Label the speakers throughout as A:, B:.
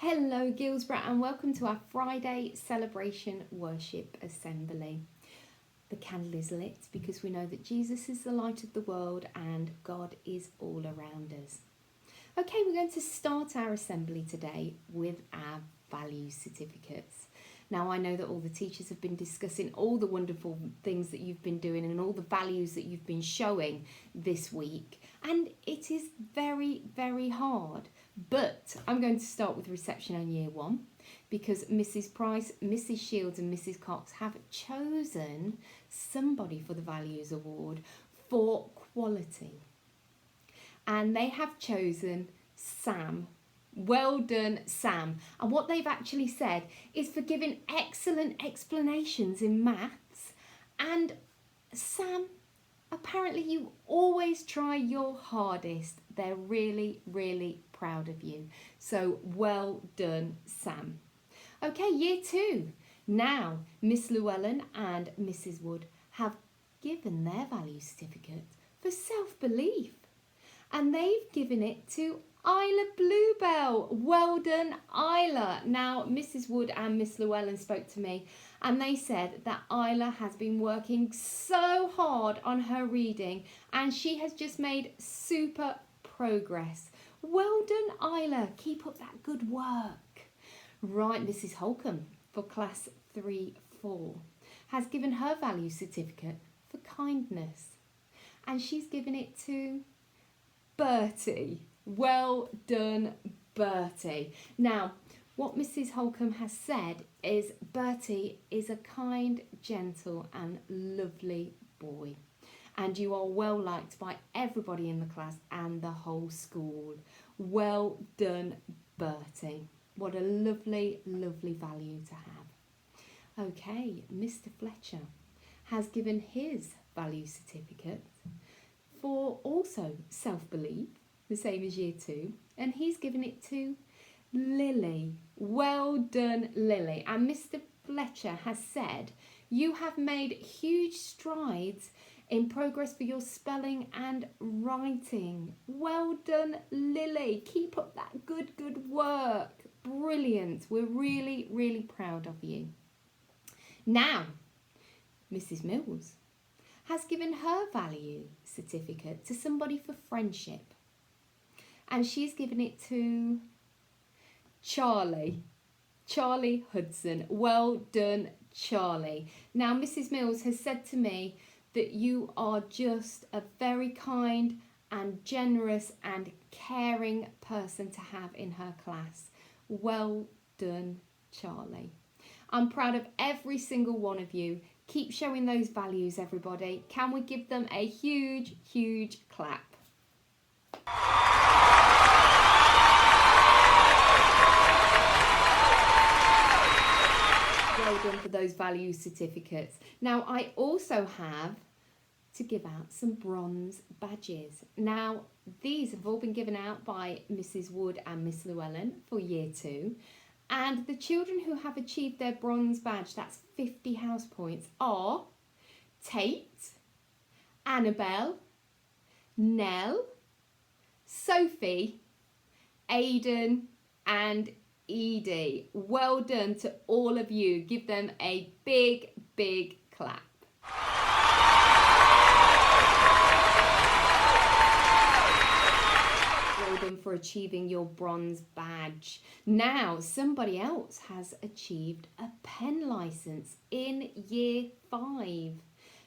A: Hello Guilsborough and welcome to our Friday celebration worship assembly. The candle is lit because we know that Jesus is the light of the world and God is all around us. Okay, we're going to start our assembly today with our value certificates. Now I know that all the teachers have been discussing all the wonderful things that you've been doing and all the values that you've been showing this week, and it is very, very hard. But I'm going to start with reception on year one because Mrs. Price, Mrs. Shields and Mrs. Cox have chosen somebody for the Values Award for quality. And they have chosen Sam. Well done, Sam. And what they've actually said is for giving excellent explanations in maths. And Sam, apparently you always try your hardest. They're really, really proud of you. So well done, Sam. Okay, year two. Now, Miss Llewellyn and Mrs. Wood have given their value certificate for self-belief. And they've given it to Isla Bluebell. Well done, Isla. Now, Mrs. Wood and Miss Llewellyn spoke to me and they said that Isla has been working so hard on her reading and she has just made super progress. Well done, Isla. Keep up that good work. Right, Mrs. Holcomb for class 3-4 has given her value certificate for kindness and she's given it to Bertie. Well done, Bertie. Now, what Mrs. Holcomb has said is Bertie is a kind, gentle and lovely boy. And you are well liked by everybody in the class and the whole school. Well done, Bertie. What a lovely, lovely value to have. Okay, Mr. Fletcher has given his value certificate for also self-belief, the same as year two, and he's given it to Lily. Well done, Lily. And Mr. Fletcher has said you have made huge strides in progress for your spelling and writing. Well done, Lily. Keep up that good work. Brilliant. We're really, really proud of you. Now, Mrs. Mills has given her value certificate to somebody for friendship. And she's given it to Charlie Hudson. Well done, Charlie. Now, Mrs. Mills has said to me that you are just a very kind and generous and caring person to have in her class. Well done, Charlie. I'm proud of every single one of you. Keep showing those values, everybody. Can we give them a huge, huge clap? Well done for those value certificates. Now, I also have to give out some bronze badges. Now, these have all been given out by Mrs. Wood and Miss Llewellyn for year two. And the children who have achieved their bronze badge, that's 50 house points, are Tate, Annabelle, Nell, Sophie, Aidan and Edie. Well done to all of you. Give them a big, big clap. Well done for achieving your bronze badge. Now, somebody else has achieved a pen licence in year 5.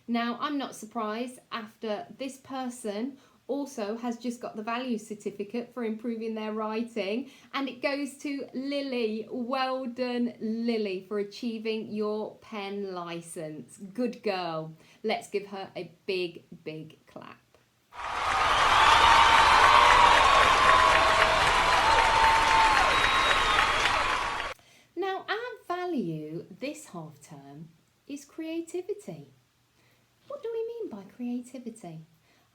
A: Now, I'm not surprised after this person also has just got the value certificate for improving their writing, and it goes to Lily. Well done, Lily, for achieving your pen licence. Good girl. Let's give her a big, big clap. Now, our value this half term is creativity. What do we mean by creativity?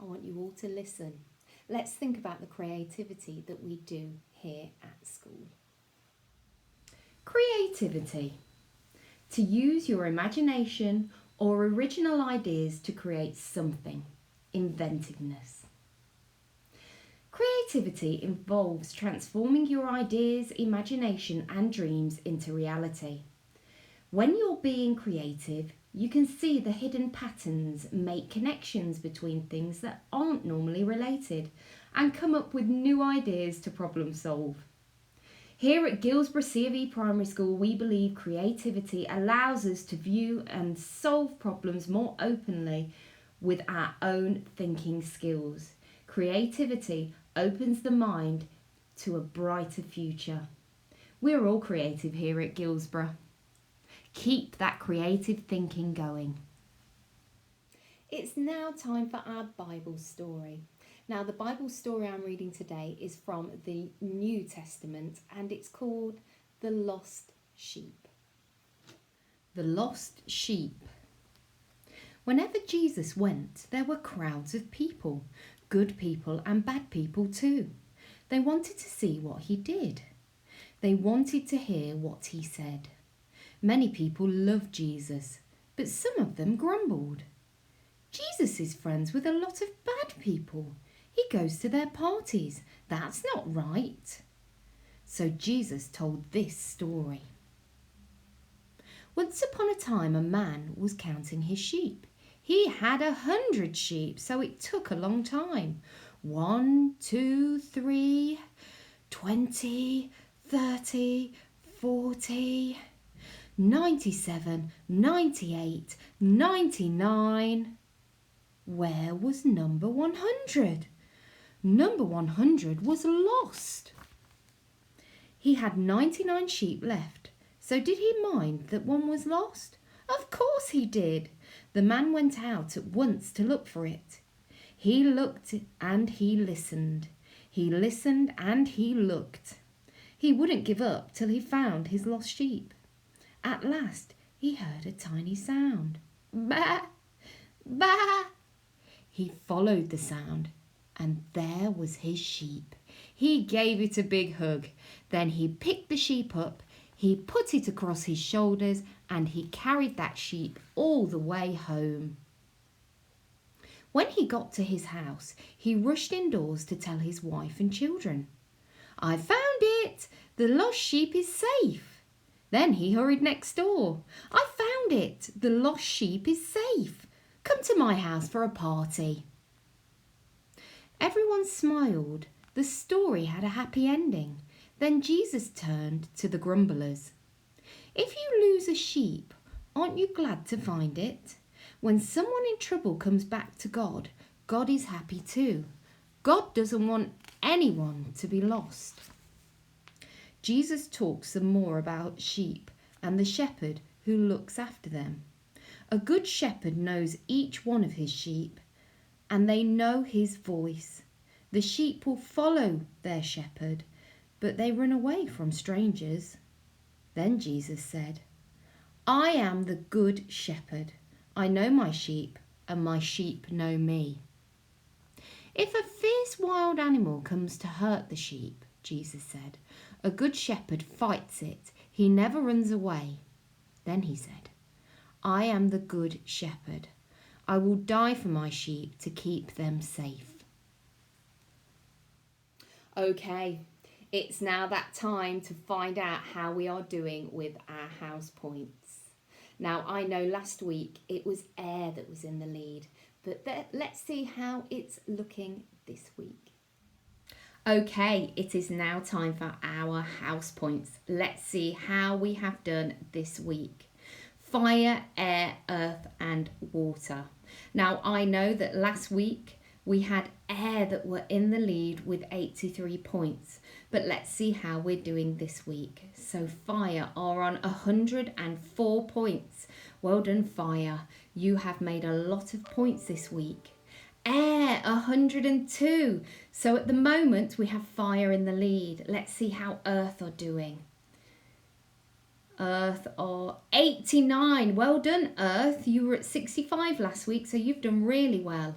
A: I want you all to listen. Let's think about the creativity that we do here at school. Creativity. To use your imagination or original ideas to create something. Inventiveness. Creativity involves transforming your ideas, imagination, and dreams into reality. When you're being creative, you can see the hidden patterns, make connections between things that aren't normally related, and come up with new ideas to problem solve. Here at Guilsborough C.of.E. Primary School, we believe creativity allows us to view and solve problems more openly with our own thinking skills. Creativity opens the mind to a brighter future. We're all creative here at Guilsborough. Keep that creative thinking going. It's now time for our Bible story. Now, the Bible story I'm reading today is from the New Testament and it's called The Lost Sheep. The Lost Sheep. Whenever Jesus went, there were crowds of people, good people and bad people too. They wanted to see what he did. They wanted to hear what he said. Many people loved Jesus, but some of them grumbled. Jesus is friends with a lot of bad people. He goes to their parties. That's not right. So Jesus told this story. Once upon a time, a man was counting his sheep. He had 100 sheep, so it took a long time. 1, 2, 3, 20, 30, 40, 97, 98, 99. Where was number 100? Number 100 was lost. He had 99 sheep left, so did he mind that one was lost? Of course he did. The man went out at once to look for it. He looked and he listened. He listened and he looked. He wouldn't give up till he found his lost sheep. At last he heard a tiny sound. Bah! Bah! He followed the sound, and there was his sheep. He gave it a big hug. Then he picked the sheep up, he put it across his shoulders, and he carried that sheep all the way home. When he got to his house, he rushed indoors to tell his wife and children. I found it! The lost sheep is safe. Then he hurried next door. I found it! The lost sheep is safe. Come to my house for a party. Everyone smiled. The story had a happy ending. Then Jesus turned to the grumblers. If you lose a sheep, aren't you glad to find it? When someone in trouble comes back to God, God is happy too. God doesn't want anyone to be lost. Jesus talks some more about sheep and the shepherd who looks after them. A good shepherd knows each one of his sheep, and they know his voice. The sheep will follow their shepherd, but they run away from strangers. Then Jesus said, I am the good shepherd. I know my sheep, and my sheep know me. If a fierce wild animal comes to hurt the sheep, Jesus said, a good shepherd fights it. He never runs away. Then he said, I am the good shepherd. I will die for my sheep to keep them safe. Okay, it's now that time to find out how we are doing with our house points. Now, I know last week it was Air that was in the lead, but let's see how it's looking this week. Okay, it is now time for our house points. Let's see how we have done this week. Fire, air, earth and water. Now, I know that last week we had air that were in the lead with 83 points, but let's see how we're doing this week. So fire are on 104 points. Well done, fire. You have made a lot of points this week. Air, 102. So at the moment we have fire in the lead. Let's see how earth are doing. Earth are 89. Well done, earth. You were at 65 last week, so you've done really well.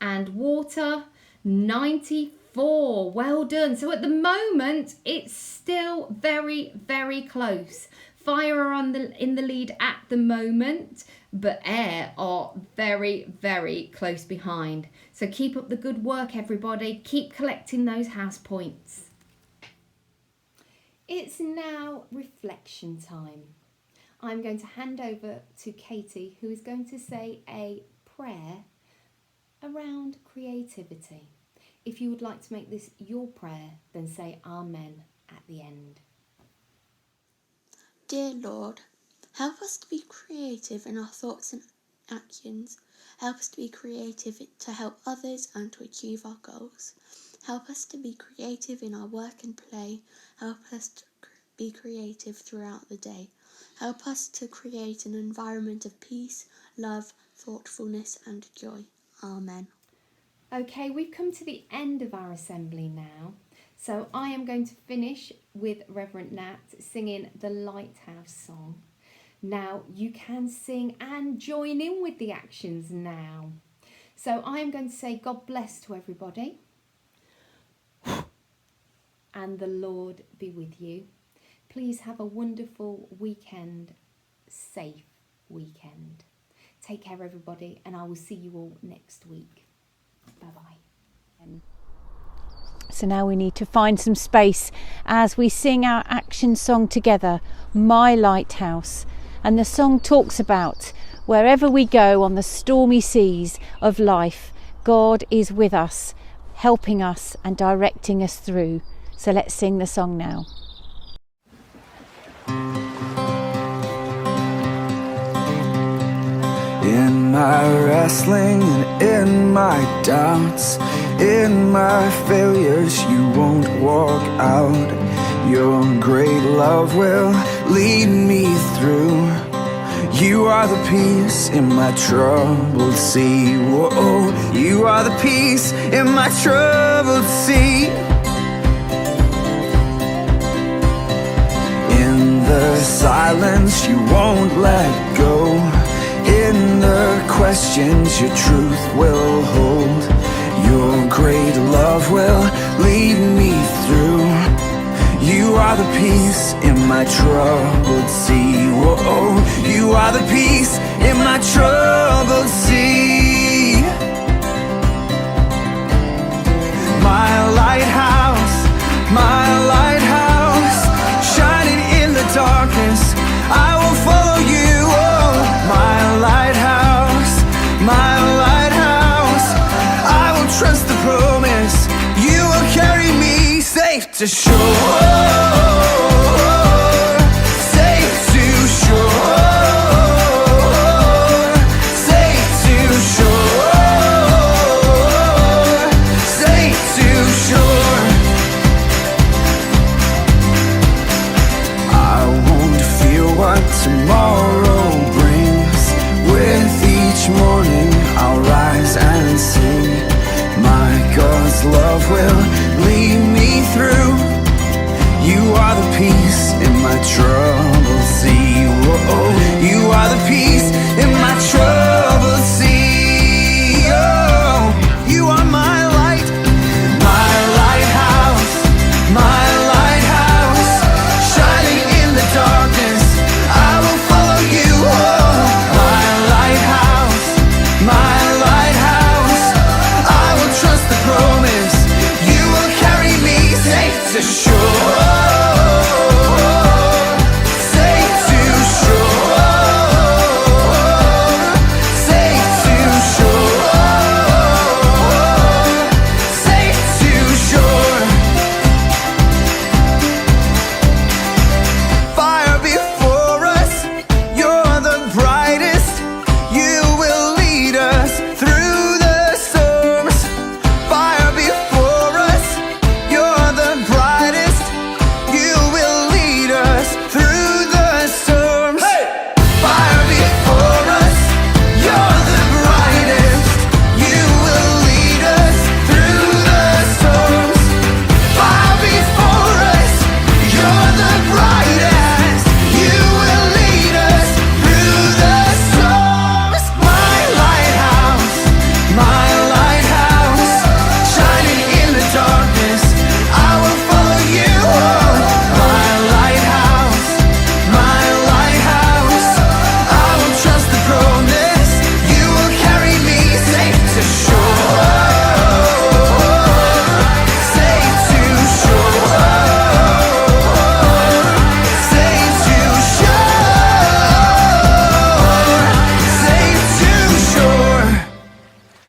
A: And water, 94. Well done. So at the moment, it's still very, very close. Fire are in the lead at the moment, but Air are very, very close behind. So keep up the good work, everybody. Keep collecting those house points. It's now reflection time. I'm going to hand over to Katie, who is going to say a prayer around creativity. If you would like to make this your prayer, then say Amen at the end.
B: Dear Lord, help us to be creative in our thoughts and actions. Help us to be creative to help others and to achieve our goals. Help us to be creative in our work and play. Help us to be creative throughout the day. Help us to create an environment of peace, love, thoughtfulness and joy. Amen.
A: Okay, we've come to the end of our assembly now. So I am going to finish with Reverend Nat singing the Lighthouse song. Now you can sing and join in with the actions now. So I am going to say God bless to everybody. And the Lord be with you. Please have a wonderful weekend, safe weekend. Take care everybody, and I will see you all next week. Bye-bye.
C: So now we need to find some space as we sing our action song together, My Lighthouse. And the song talks about wherever we go on the stormy seas of life, God is with us, helping us and directing us through. So let's sing the song now.
D: In my wrestling and in my doubts, in my failures, you won't walk out. Your great love will lead me through. You are the peace in my troubled sea. Whoa, you are the peace in my troubled sea. In the silence, you won't let go. In the questions, your truth will hold. Your great love will lead me through. You are the peace in my troubled sea. Whoa, you are the peace in my troubled sea. My lighthouse, shining in the darkness, I will follow you. Oh, my lighthouse, I will trust the promise. You will carry me safe to shore, safe to shore, safe to shore, safe to shore. I won't fear what tomorrow brings. With each morning I'll rise and sing. My God's love will lead me through. You are the peace in my troubled sea. Whoa, you are the peace in